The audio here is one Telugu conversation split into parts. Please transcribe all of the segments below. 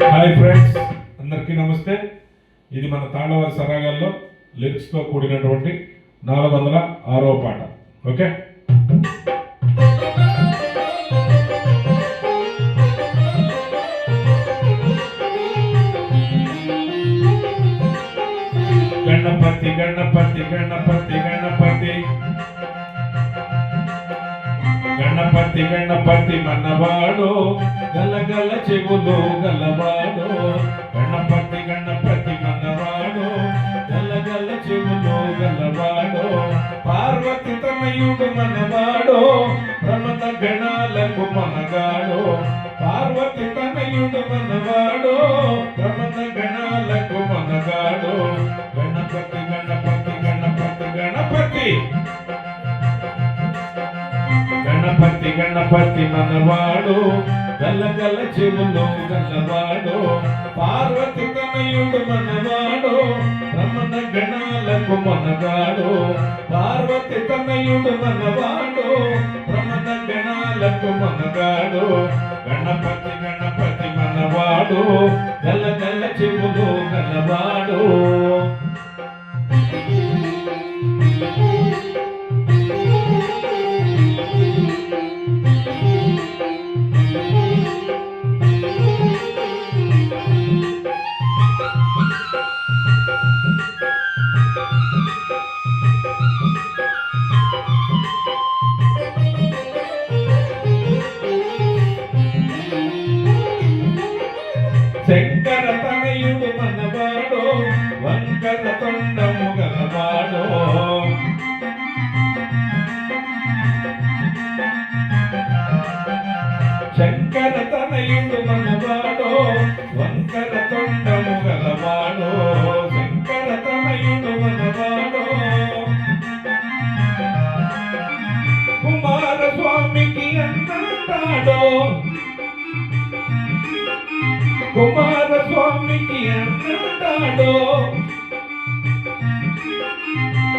హాయ్ ఫ్రెండ్స్, అందరికీ నమస్తే. ఇది మన తాళవారి సరాగాల్లో లిరిక్స్తో కూడినటువంటి 406వ పాట. ఓకే, గణపతి గణపతి గణపతి గణపతి గణపతి గణపతి మనవాడు, గలగల చెవులు గలవాడు. గణపతి గణపతి మనవాడు, గలగల చెవులు గలవాడు. పార్వతి తనయుడు మనవాడు, ప్రమద గణాలకు మనగాడు. పార్వతి తనయుడు మనవాడు, ప్రమద గణాలకు మనగాడు. గణపతి గణపతి గణపతి గణపతి గణపతి గణపతి మనవాడు, గలగల చెవులు గలవాడు. పార్వతి తనయుడు మనవాడు, రమణ గణాలకు మనగాడు. పార్వతి తనయుడు మనవాడు, రమణ గణాలకు మనగాడు. గణపతి గణపతి మనవాడు, గలగల చెవులు గలవాడు. శంకర తనయుడు మనవాడు, వంకర తొండము గలవాడు. శంకర తనయుడు మనవాడు, వంకర తొండము గలవాడు. శంకర తనయుడు మనవాడు, కుమారస్వామికి అన్నంటాడు. కుమారస్వామికి అన్నంటాడు,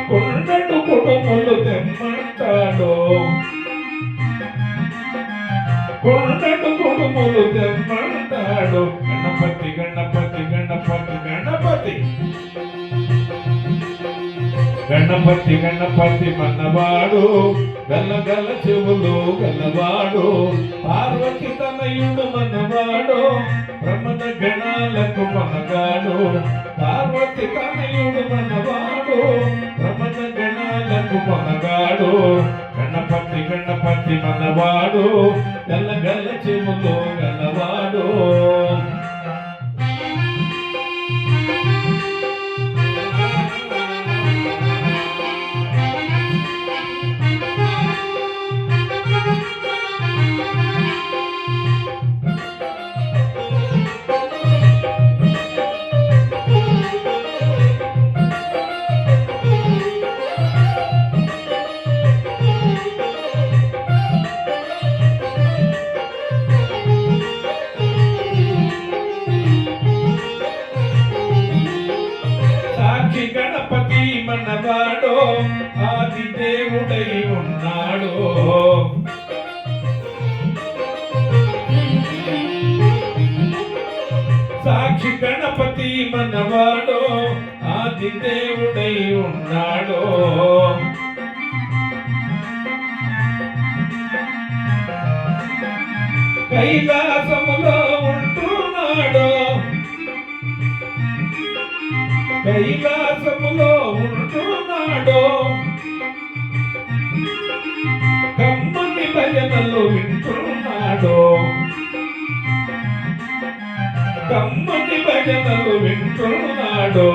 కొండడు కుడుములు తెమ్మంటాడు. కొండడు కుడుములు తెమ్మంటాడు. గణపతి గణపతి గణపతి గణపతి గణపతి గణపతి మనవాడు, గలగల చెవులు గలవాడు. పార్వతి తనయుడు మనవాడు, ప్రమద గణాలకు మనగాడు. పార్వతి తనయుడు మనవాడు, ప్రమద గణాలకు మనగాడు. గణపతి గణపతి మనవాడు, గలగల చెవులు గలవాడు. గణపతి మనవాడు, ఆది దేవుడై ఉన్నాడు. సాక్షి గణపతి మనవాడు, ఆది దేవుడై ఉన్నాడు. కైలాసములో ఉంటున్నాడు, కైలాసములో ఉంటున్నాడు. కమ్మని భజనలు వింటున్నాడు, కమ్మని భజనలు వింటున్నాడు.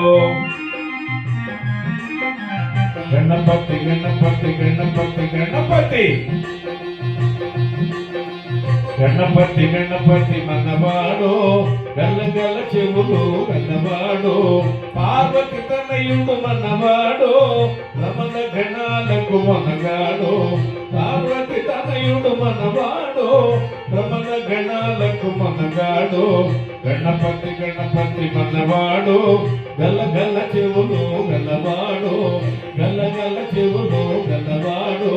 గణపతి గణపతి గణపతి గణపతి గణపతి గణపతి మనవాడు, గలగల చెవులు గలవాడు. పార్వతి తనయుడు మనవాడు, రమణ గణాలకు మనగాడు. పార్వతి తనయుడు మనవాడు, రమణ గణాలకు మనగాడు. గణపతి గణపతి మనవాడు, గలగల చెవులు గలవాడు. గలగల చెవులు గలవాడు.